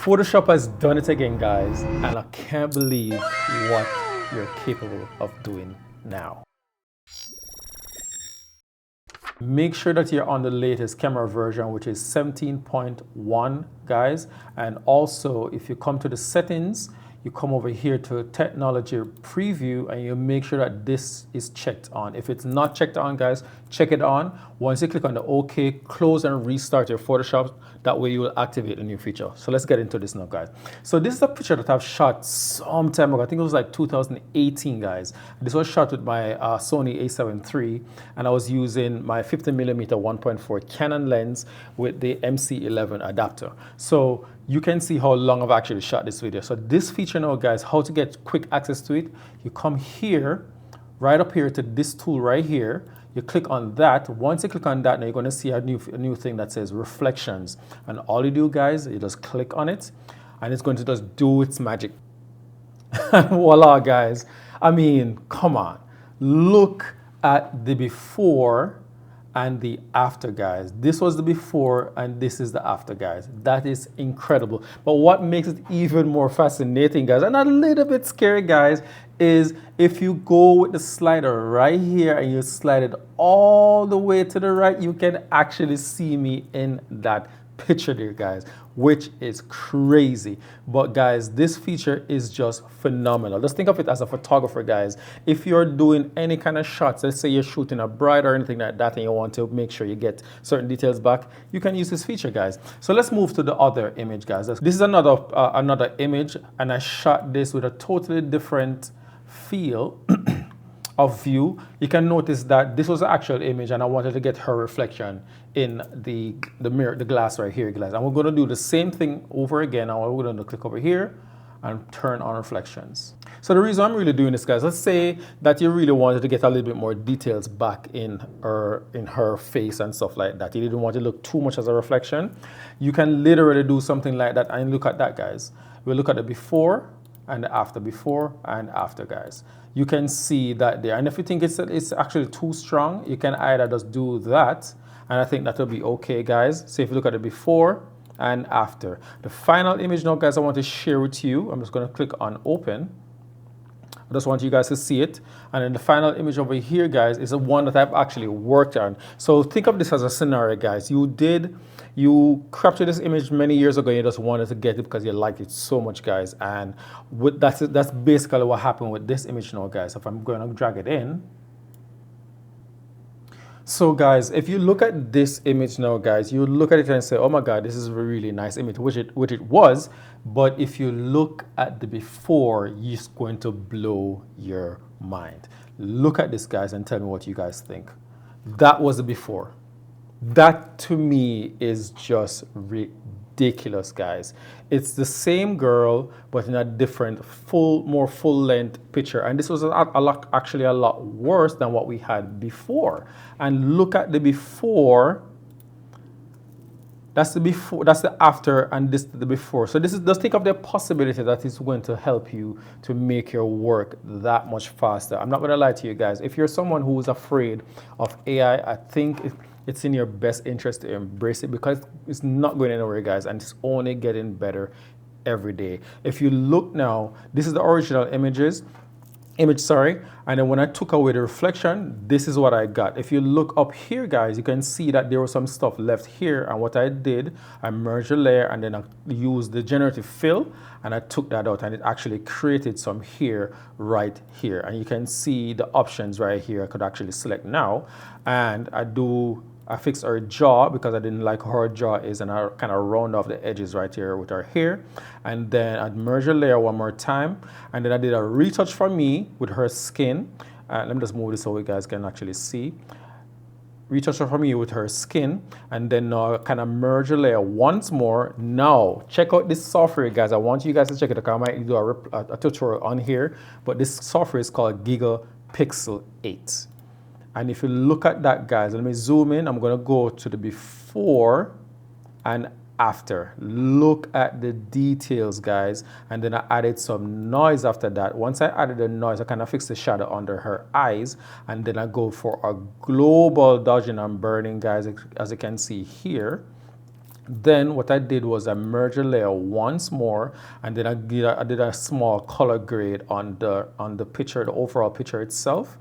Photoshop has done it again, guys, and I can't believe what you're capable of doing now. Make sure that you're on the latest camera version, which is 17.1, guys. And also, if you come to the settings, you come over here to technology preview and you make sure that this is checked on. If it's not checked on, guys, check it on. Once you click on the OK, close and restart your Photoshop. That way you will activate the new feature. So let's get into this now, guys. So this is a picture that I've shot some time ago. I think it was like 2018, guys. This was shot with my Sony a7 III, and I was using my 50mm 1.4 Canon lens with the MC11 adapter. So you can see how long I've actually shot this video. So this feature now, guys, how to get quick access to it, you come here, right up here to this tool right here. You click on that. Once you click on that, now you're going to see a new thing that says reflections. And all you do, guys, you just click on it and it's going to just do its magic. And voila, guys. I mean, come on. Look at the before and the after, guys. This was the before and this is the after, guys. That is incredible. But what makes it even more fascinating, guys, and a little bit scary, guys, is if you go with the slider right here and you slide it all the way to the right, you can actually see me in that picture there, guys, which is crazy. But guys, this feature is just phenomenal. Just think of it as a photographer, guys. If you're doing any kind of shots, let's say you're shooting a bride or anything like that and you want to make sure you get certain details back, you can use this feature, guys. So let's move to the other image, guys. This is another image, and I shot this with a totally different feel of view. You can notice that this was an actual image and I wanted to get her reflection in the mirror, the glass right here, guys. And we're going to do the same thing over again. And we're going to click over here and turn on reflections. So the reason I'm really doing this, guys, let's say that you really wanted to get a little bit more details back in her face and stuff like that. You didn't want to look too much as a reflection. You can literally do something like that and look at that, guys. We'll look at the before and the after, before and after, guys. You can see that there. And if you think it's actually too strong, you can either just do that, and I think that will be okay, guys. So if you look at the before and after. The final image now, guys, I want to share with you. I'm just going to click on open. I just want you guys to see it. And then the final image over here, guys, is the one that I've actually worked on. So think of this as a scenario, guys. You captured this image many years ago and you just wanted to get it because you liked it so much, guys. And that's basically what happened with this image now, guys. If I'm going to drag it in. So guys, if you look at this image now, guys, you look at it and say, oh my God, this is a really nice image, which it was. But if you look at the before, it's going to blow your mind. Look at this, guys, and tell me what you guys think. That was the before. That to me is just ridiculous, guys. It's the same girl, but in a different, more full-length picture. And this was actually a lot worse than what we had before. And look at the before. That's the before, that's the after, and this the before. So this is, just think of the possibility that it's going to help you to make your work that much faster. I'm not going to lie to you guys. If you're someone who is afraid of AI, I think it's in your best interest to embrace it, because it's not going anywhere, guys, and it's only getting better every day. If you look now, this is the original image, and then when I took away the reflection, this is what I got. If you look up here, guys, you can see that there was some stuff left here, and what I did, I merged the layer and then I used the generative fill and I took that out, and it actually created some here, right here. And you can see the options right here. I could actually select now, and I fixed her jaw because I didn't like how her jaw is, and I kind of round off the edges right here with her hair. And then I'd merge the layer one more time, and then I did a retouch for me with her skin. Let me just move this so you guys can actually see. Retouch for me with her skin, and then kind of merge the layer once more. Now check out this software, guys. I want you guys to check it out. I might do a tutorial on here, but this software is called Gigapixel 8. And if you look at that, guys, let me zoom in. I'm going to go to the before and after. Look at the details, guys. And then I added some noise after that. Once I added the noise, I kind of fixed the shadow under her eyes. And then I go for a global dodging and burning, guys, as you can see here. Then what I did was I merged the layer once more, and then I did a small color grade on the picture, the overall picture itself.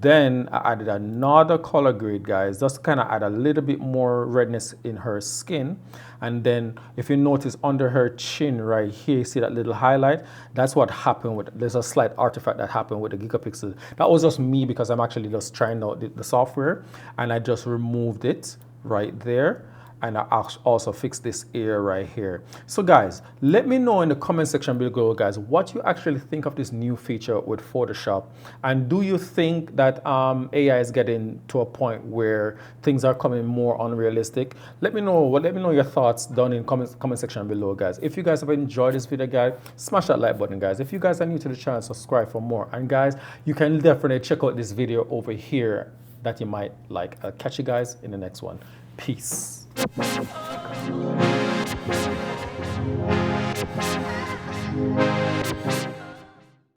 Then I added another color grade, guys, just kind of add a little bit more redness in her skin. And then if you notice under her chin right here, you see that little highlight? That's what happened with, there's a slight artifact that happened with the gigapixel. That was just me because I'm actually just trying out the software, and I just removed it right there. And I also fix this area right here. So guys, let me know in the comment section below, guys, what you actually think of this new feature with Photoshop. And do you think that AI is getting to a point where things are coming more unrealistic? Let me know your thoughts down in the comment section below, guys. If you guys have enjoyed this video, guys, smash that like button, guys. If you guys are new to the channel, subscribe for more. And guys, you can definitely check out this video over here that you might like. I'll catch you guys in the next one. Peace.